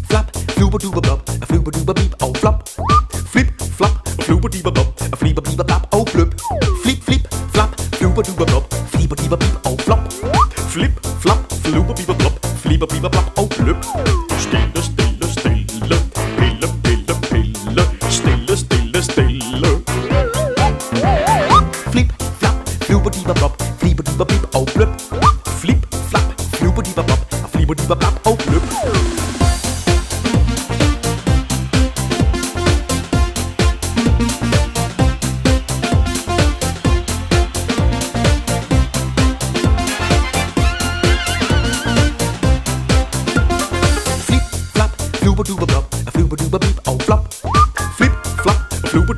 flap, fluberduberblop, fluberduberbip og flop. Flip, flop, fluberduberblop, flipperbiberblap og bløb. Flip, flip, flap, fluberduberblop, flipperbiberbip og flop. Flip, flap, fluberbiberblop, flipperbiberblap og bløb. Stille, stille, stille, pille, pille, pille. Stille, stille, stille. Flip, flap, fluberduberblop, flipperbiberbip og bløb. Flip, flap, fluberduberblop, flipperbiberblap og bløb.